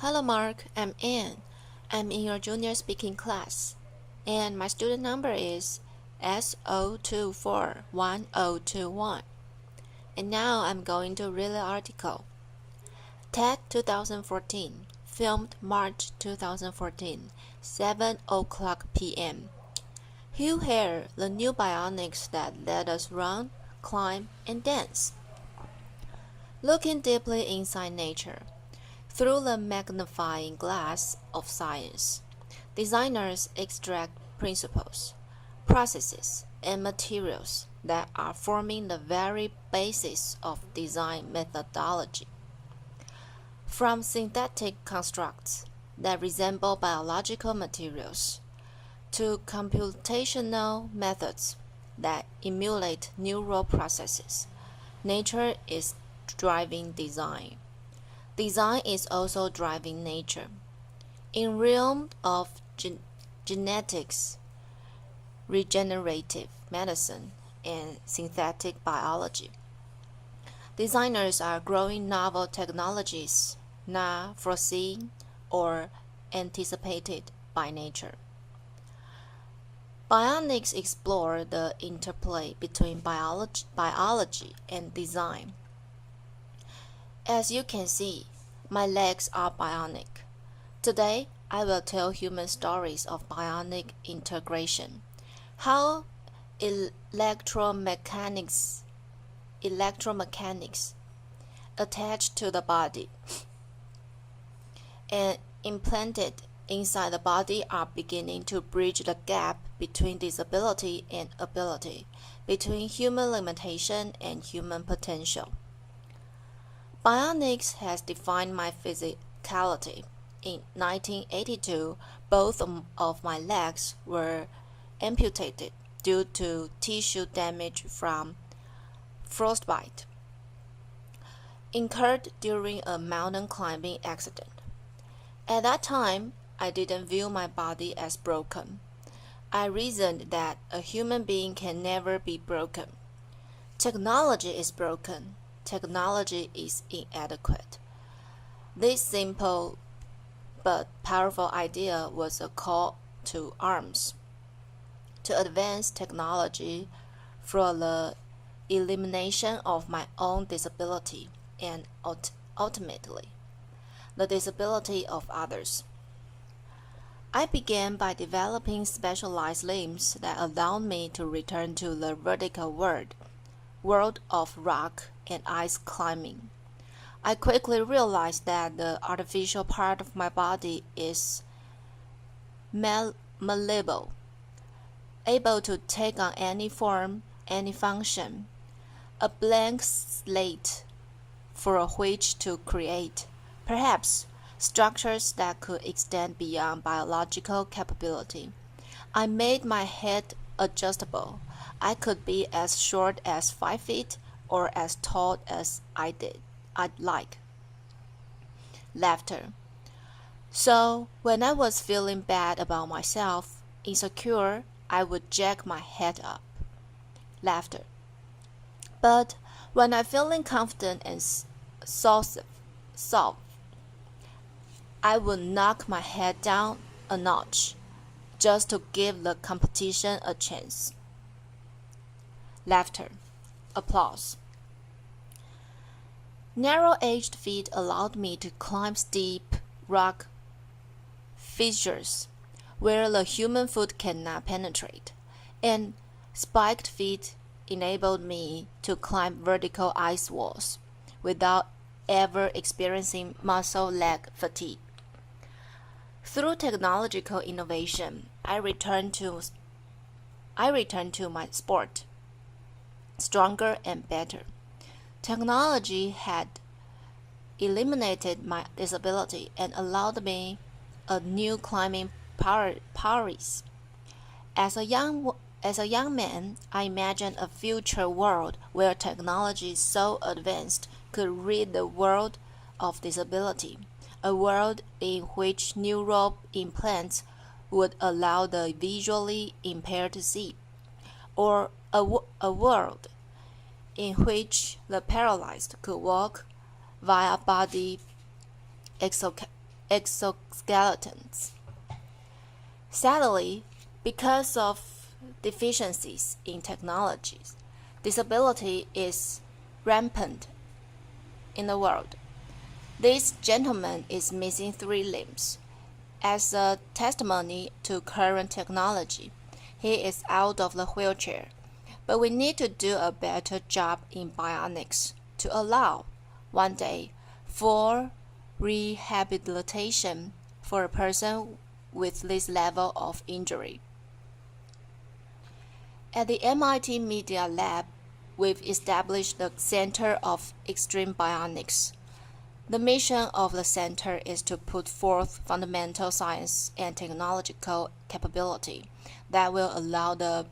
Hello Mark, I'm Anne. I'm in your junior speaking class, and my student number is S0241021. And now I'm going to read the article. TED 2014, filmed March 2014, 7 o'clock p.m. Hugh, Herr, the new bionics that let us run, climb, and dance. Looking deeply inside nature, through the magnifying glass of science, designers extract principles, processes, and materials that are forming the very basis of design methodology. From synthetic constructs that resemble biological materials to computational methods that emulate neural processes, nature is driving design. Design is also driving nature. In realm of genetics, regenerative medicine, and synthetic biology, designers are growing novel technologies not foreseen or anticipated by nature. Bionics explore the interplay between biology and design. As you can see, my legs are bionic. Today, I will tell human stories of bionic integration, how electromechanics attached to the body and implanted inside the body are beginning to bridge the gap between disability and ability, between human limitation and human potential. Bionics has defined my physicality. In 1982, both of my legs were amputated due to tissue damage from frostbite, incurred during a mountain climbing accident. At that time, I didn't view my body as broken. I reasoned that a human being can never be broken. Technology is broken. Technology is inadequate. This simple but powerful idea was a call to arms to advance technology for the elimination of my own disability and ultimately the disability of others. I began by developing specialized limbs that allowed me to return to the vertical world of rock and ice climbing. I quickly realized that the artificial part of my body is malleable, able to take on any form, any function, a blank slate for which to create, perhaps, structures that could extend beyond biological capability. I made my head adjustable. I could be as short as 5 feet or as tall as I'd like. Laughter. So, when I was feeling bad about myself, insecure, I would jack my head up. Laughter. But when I'm feeling confident and soft, I would knock my head down a notch just to give the competition a chance. Laughter. Applause. Narrow-edged feet allowed me to climb steep rock fissures where the human foot cannot penetrate, and spiked feet enabled me to climb vertical ice walls without ever experiencing muscle leg fatigue. Through technological innovation, I returned to my sport, stronger and better. Technology had eliminated my disability and allowed me a new climbing prowess. As a young man, I imagined a future world where technology so advanced could rid the world of disability, a world in which neural implants would allow the visually impaired to see, or a world in which the paralyzed could walk via body exoskeletons. Sadly, because of deficiencies in technologies, disability is rampant in the world. This gentleman is missing 3 limbs. As a testimony to current technology, he is out of the wheelchair. But we need to do a better job in bionics to allow, one day, for rehabilitation for a person with this level of injury. At the MIT Media Lab, we've established the Center of Extreme Bionics. The mission of the center is to put forth fundamental science and technological capability that will allow the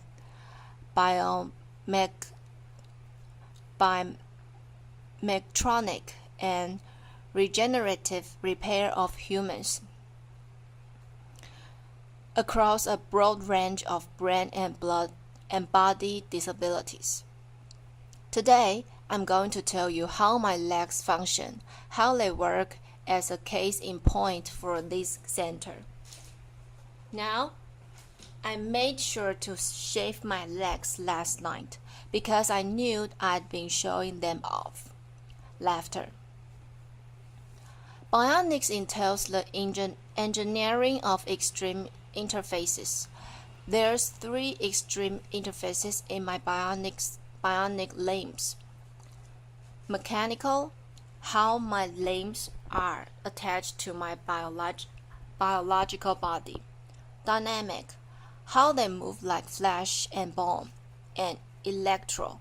biomechatronic and regenerative repair of humans across a broad range of brain and blood and body disabilities. Today, I'm going to tell you how my legs function, how they work as a case in point for this center. Now, I made sure to shave my legs last night because I knew I'd been showing them off. Laughter. Bionics entails the engineering of extreme interfaces. There's 3 extreme interfaces in my bionic limbs. Mechanical, how my limbs are attached to my biological body. Dynamic, how they move like flesh and bone. And electrical,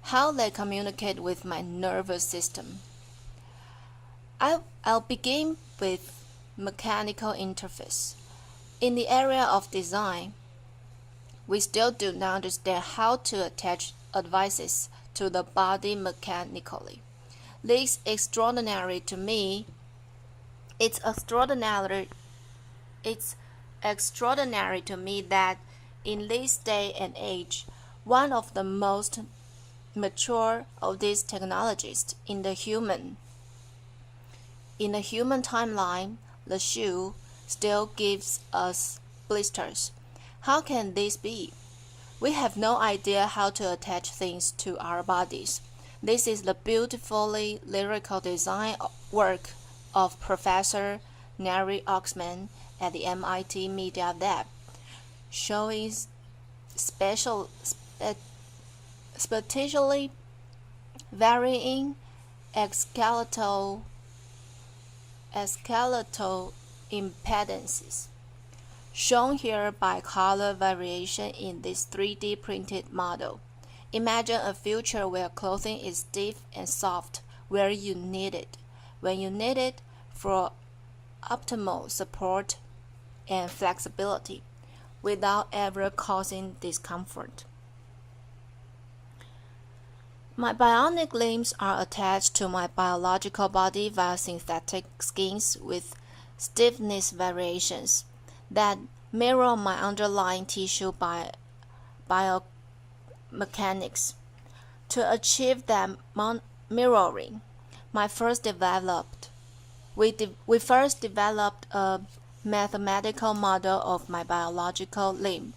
how they communicate with my nervous system. I'll begin with mechanical interface. In the area of design, we still do not understand how to attach devices to the body mechanically. It's extraordinary to me that in this day and age, one of the most mature of these technologies in the human timeline, the shoe still gives us blisters. How can this be? We have no idea how to attach things to our bodies. This is the beautifully lyrical design work of Professor Neri Oxman at the MIT Media Lab, showing spatially varying skeletal impedances, shown here by color variation in this 3D printed model. Imagine a future where clothing is stiff and soft where you need it, when you need it for optimal support and flexibility, without ever causing discomfort. My bionic limbs are attached to my biological body via synthetic skins with stiffness variations that mirror my underlying tissue biomechanics. To achieve that mirroring, we first developed a mathematical model of my biological limb.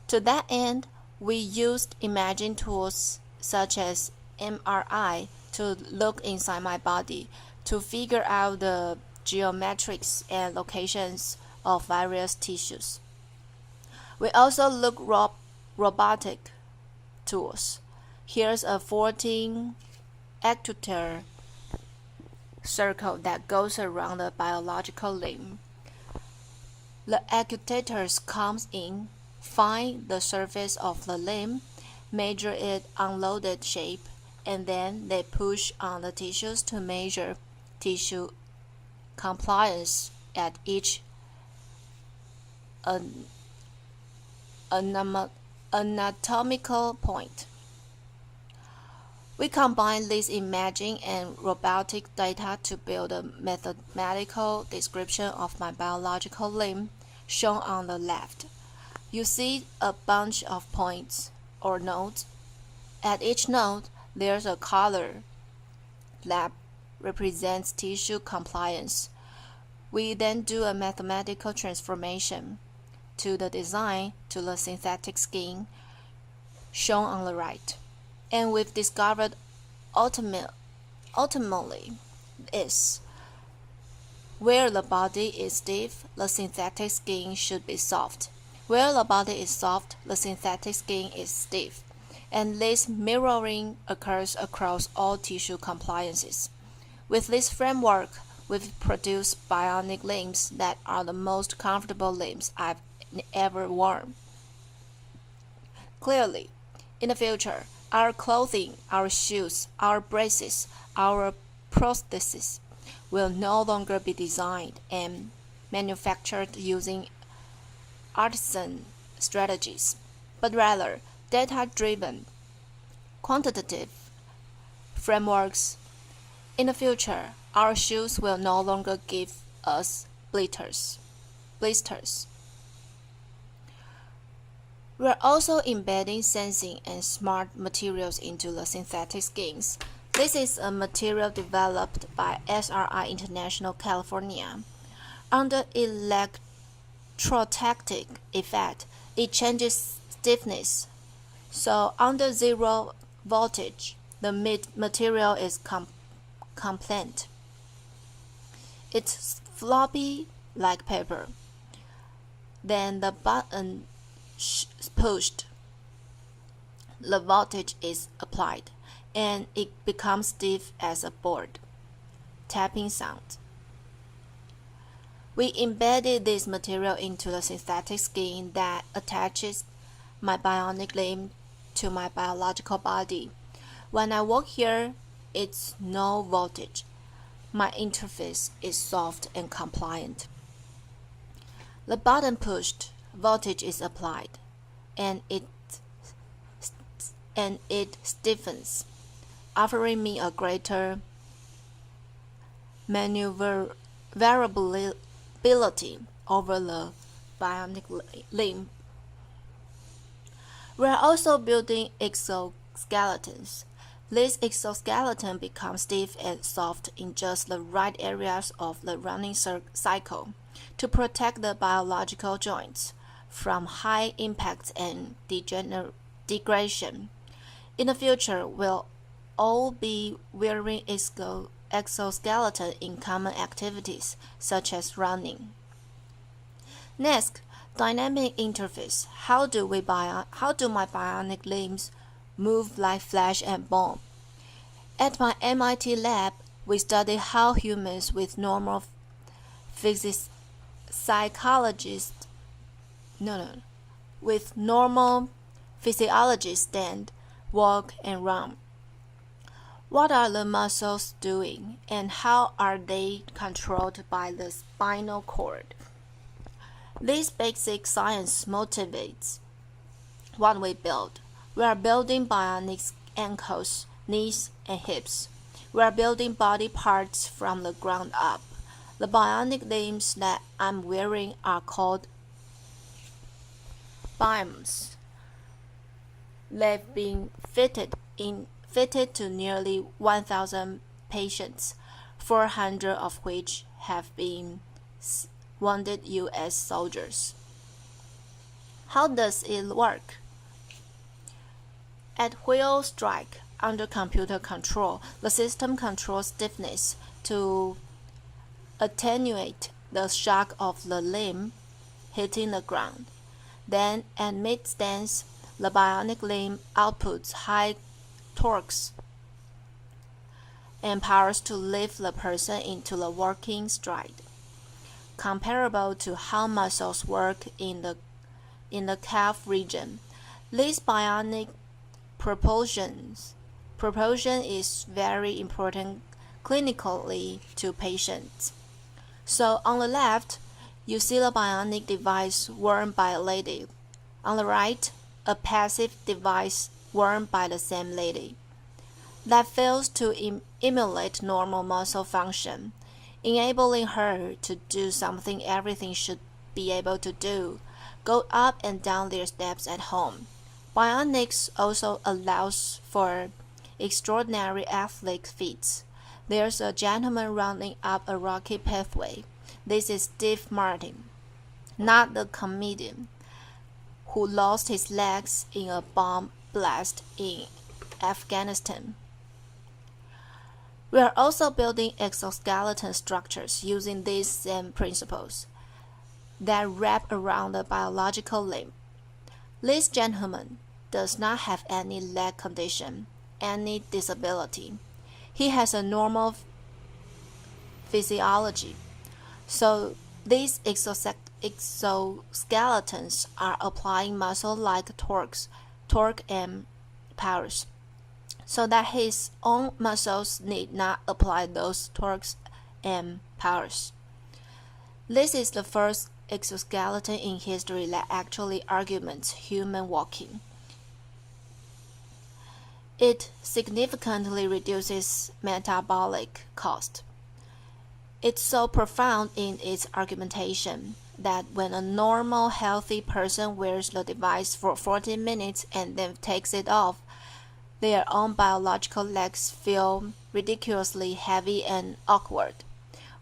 To that end, we used imaging tools such as MRI to look inside my body to figure out the geometrics and locations of various tissues. We also look robotic tools. Here's a 14 actuator circle that goes around the biological limb. The actuators comes in, find the surface of the limb, measure its unloaded shape, and then they push on the tissues to measure tissue compliance at each anatomical point. We combine this imaging and robotic data to build a mathematical description of my biological limb, shown on the left. You see a bunch of points or nodes. At each node, there's a color lab represents tissue compliance. We then do a mathematical transformation to the design to the synthetic skin shown on the right. And we've discovered ultimately is where the body is stiff, the synthetic skin should be soft. Where the body is soft, the synthetic skin is stiff. And this mirroring occurs across all tissue compliances. With this framework, we've produced bionic limbs that are the most comfortable limbs I've ever worn. Clearly, in the future, our clothing, our shoes, our braces, our prostheses will no longer be designed and manufactured using artisan strategies, but rather data-driven, quantitative frameworks. In the future, our shoes will no longer give us blisters. We're also embedding sensing and smart materials into the synthetic skins. This is a material developed by SRI International California. Under electrotactic effect, it changes stiffness. So under zero voltage, the material is compliant. It's floppy like paper. Then the button pushed, the voltage is applied, and it becomes stiff as a board. Tapping sound. We embedded this material into the synthetic skin that attaches my bionic limb to my biological body. When I walk here, it's no voltage. My interface is soft and compliant. The button pushed, voltage is applied, and it stiffens, offering me a greater maneuverability over the bionic limb. We are also building exoskeletons. This exoskeleton becomes stiff and soft in just the right areas of the running cycle to protect the biological joints from high impact and degradation. In the future, we'll all be wearing exoskeleton in common activities such as running. Next, dynamic interface. How do my bionic limbs move like flesh and bone? At my MIT lab, we study how humans with normal physiology stand, walk, and run. What are the muscles doing, and how are they controlled by the spinal cord? This basic science motivates what we build. We are building bionic ankles, knees, and hips. We are building body parts from the ground up. The bionic limbs that I'm wearing are called BIMs. They've been fitted to nearly 1,000 patients, 400 of which have been wounded U.S. soldiers. How does it work? At wheel strike, under computer control, the system controls stiffness to attenuate the shock of the limb hitting the ground. Then, at mid-stance, the bionic limb outputs high torques and powers to lift the person into the working stride, comparable to how muscles work in the calf region. This bionic propulsion is very important clinically to patients. So on the left, you see the bionic device worn by a lady. On the right, a passive device worn by the same lady that fails to emulate normal muscle function, enabling her to do something everything should be able to do, go up and down their steps at home. Bionics also allows for extraordinary athletic feats. There's a gentleman running up a rocky pathway. This is Steve Martin, not the comedian who lost his legs in a bomb blast in Afghanistan. We are also building exoskeleton structures using these same principles that wrap around the biological limb. This gentleman does not have any leg condition, any disability. He has a normal physiology. So these exoskeletons are applying muscle-like torque and powers, so that his own muscles need not apply those torques and powers. This is the first exoskeleton in history that actually augments human walking. It significantly reduces metabolic cost. It's so profound in its argumentation that when a normal, healthy person wears the device for 40 minutes and then takes it off, their own biological legs feel ridiculously heavy and awkward.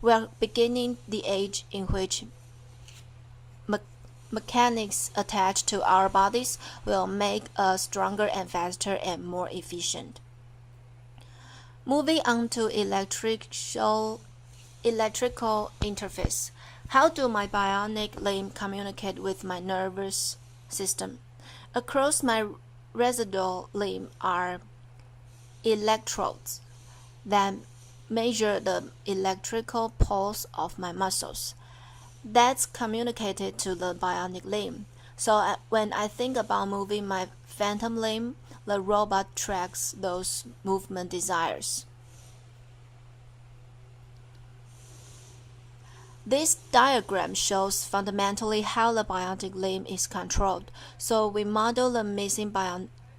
We are beginning the age in which mechanics attached to our bodies will make us stronger and faster and more efficient. Moving on to electrical interface. How do my bionic limb communicate with my nervous system? Across my residual limb are electrodes that measure the electrical pulse of my muscles. That's communicated to the bionic limb. So when I think about moving my phantom limb, the robot tracks those movement desires. This diagram shows fundamentally how the bionic limb is controlled. So we model the missing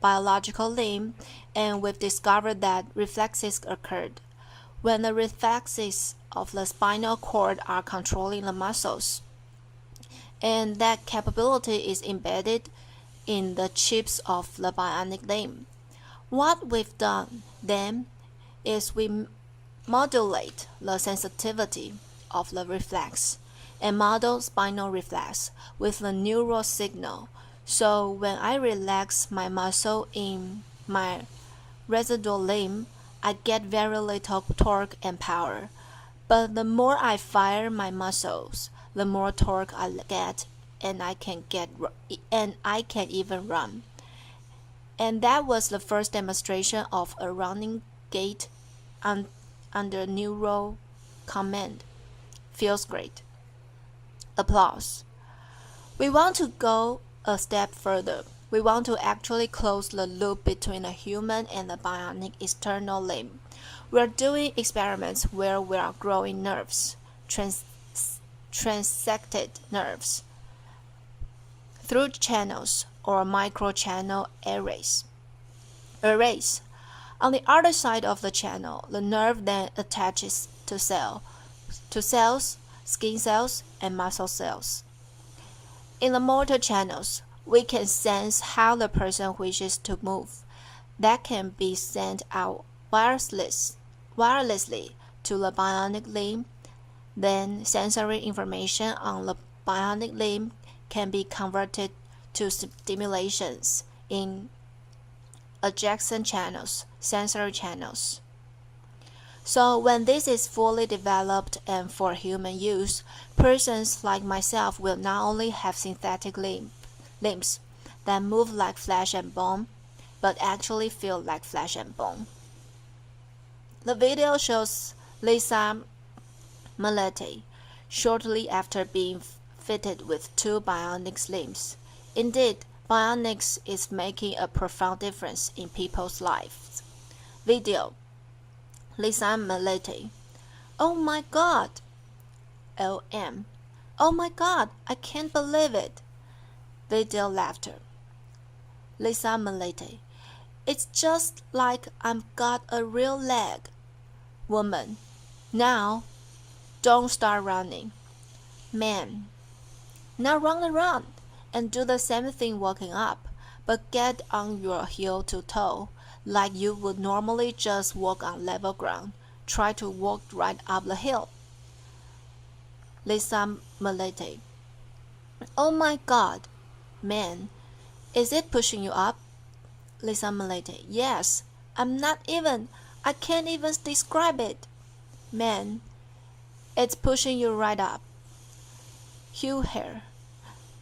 biological limb, and we've discovered that reflexes occurred. When the reflexes of the spinal cord are controlling the muscles, and that capability is embedded in the chips of the bionic limb. What we've done then is we modulate the sensitivity of the reflex and model spinal reflex with the neural signal. So when I relax my muscle in my residual limb, I get very little torque and power. But the more I fire my muscles, the more torque I get, and I can even run. And that was the first demonstration of a running gait under neural command. Feels great. Applause. We want to go a step further. We want to actually close the loop between a human and the bionic external limb. We are doing experiments where we are growing nerves, transected nerves, through channels or microchannel arrays. On the other side of the channel, the nerve then attaches to cells, skin cells, and muscle cells. In the motor channels, we can sense how the person wishes to move. That can be sent out wirelessly to the bionic limb. Then sensory information on the bionic limb can be converted to stimulations in adjacent channels, sensory channels. So when this is fully developed and for human use, persons like myself will not only have synthetic limbs that move like flesh and bone, but actually feel like flesh and bone. The video shows Lisa Malete shortly after being fitted with 2 bionic limbs. Indeed, bionics is making a profound difference in people's lives. Video. Lisa Malete. Oh my God. LM. Oh my God, I can't believe it. Video laughter. Lisa Malete. It's just like I've got a real leg. Woman. Now, don't start running. Man. Now run around and do the same thing walking up, but get on your heel to toe, like you would normally just walk on level ground. try to walk right up the hill. Lisa Malete. Oh my God, man, is it pushing you up? Lisa Malete. Yes, I can't even describe it. Man, it's pushing you right up. Hugh, Herr.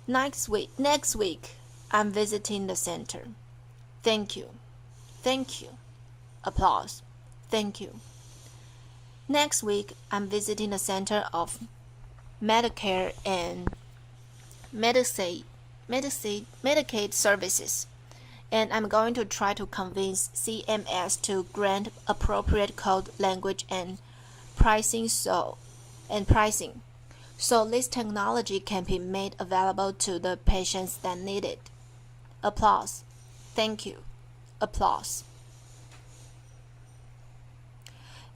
Next week, I'm visiting the center. Thank you. Thank you. Applause. Thank you. Next week, I'm visiting the Center of Medicare and Medicaid Services, and I'm going to try to convince CMS to grant appropriate code language and pricing so this technology can be made available to the patients that need it. Applause. Thank you. Applause.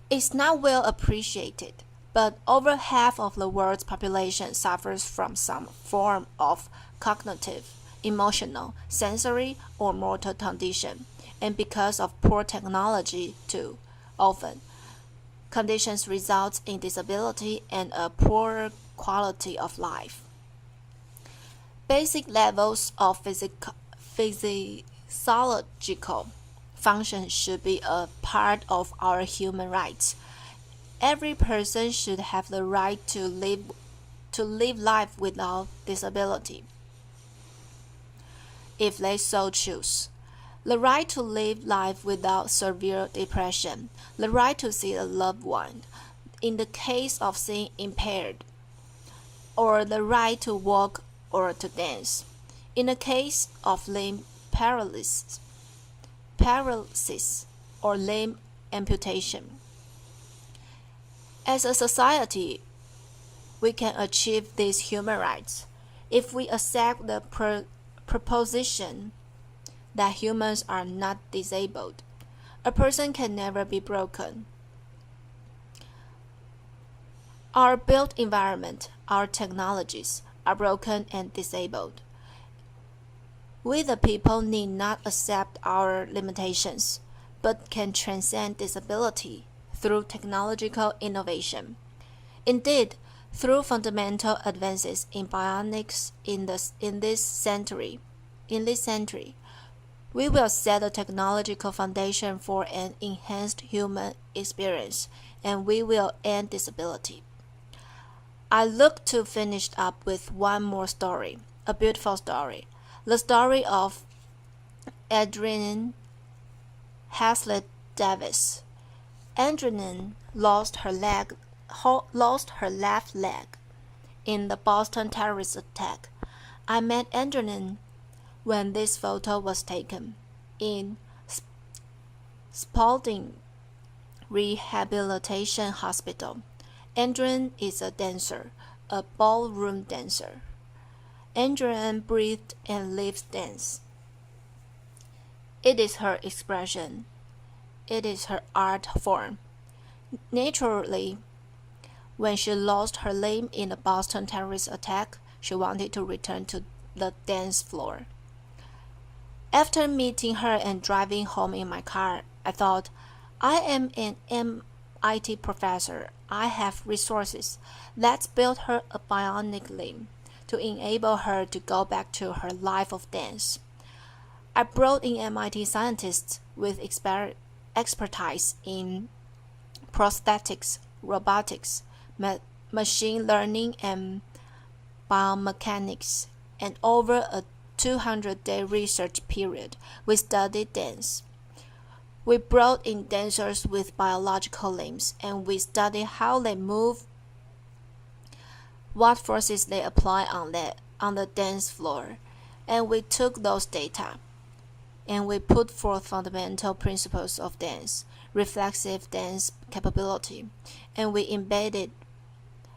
It's not well appreciated, but over half of the world's population suffers from some form of cognitive, emotional, sensory, or motor condition, and because of poor technology too, often, conditions result in disability and a poorer quality of life. Basic levels of physiological function should be a part of our human rights. Every person should have the right to live life without disability, if they so choose. The right to live life without severe depression, the right to see a loved one, in the case of seeing impaired, or the right to walk or to dance, in the case of limb paralysis or limb amputation. As a society, we can achieve these human rights if we accept the proposition that humans are not disabled. A person can never be broken. Our built environment, our technologies, are broken and disabled. We the people need not accept our limitations, but can transcend disability through technological innovation. Indeed, through fundamental advances in bionics in this century, we will set the technological foundation for an enhanced human experience, and we will end disability. I look to finish up with one more story, a beautiful story, the story of Adrienne Hazlitt Davis. Adrienne lost her left leg in the Boston terrorist attack. I met Adrienne when this photo was taken in Spalding Rehabilitation Hospital. Adrienne is a dancer, a ballroom dancer. Adrienne breathed and lives dance. It is her expression. It is her art form. Naturally, when she lost her limb in the Boston terrorist attack, she wanted to return to the dance floor. After meeting her and driving home in my car, I thought, I am an MIT professor. I have resources. Let's build her a bionic limb to enable her to go back to her life of dance. I brought in MIT scientists with expertise in prosthetics, robotics, machine learning, and biomechanics, and over a 200-day research period, we studied dance. We brought in dancers with biological limbs, and we studied how they move, what forces they apply on the dance floor, and we took those data, and we put forth fundamental principles of dance, reflexive dance capability, and we embedded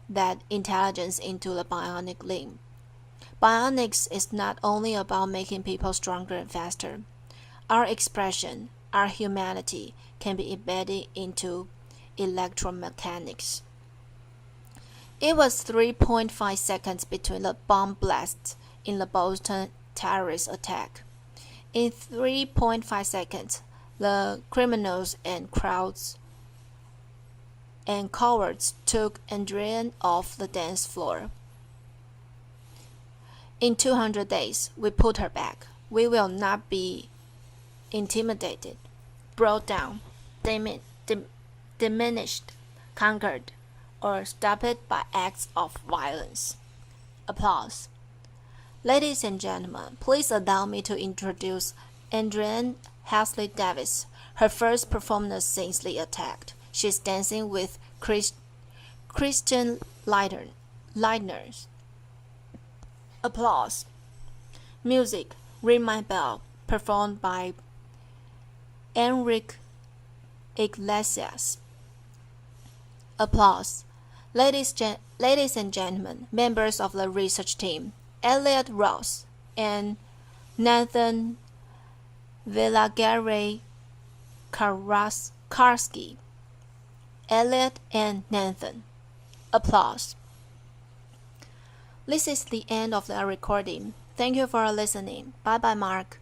that intelligence into the bionic limb. Bionics is not only about making people stronger and faster. Our expression, our humanity, can be embedded into electromechanics. It was 3.5 seconds between the bomb blasts in the Boston terrorist attack. In 3.5 seconds, the criminals and crowds and cowards took Adrian off the dance floor. In 200 days, we put her back. We will not be intimidated, brought down, diminished, conquered, or stopped by acts of violence. Applause. Ladies and gentlemen, please allow me to introduce Adrienne Hasley Davis, her first performance since the attack. She's dancing with Christian Leitner. Applause. Music, Ring My Bell, performed by Enrique Iglesias. Applause. Ladies and gentlemen, members of the research team, Elliot Ross and Nathan Villaguerre Karski. Elliot and Nathan. Applause. This is the end of the recording. Thank you for listening. Bye bye, Mark.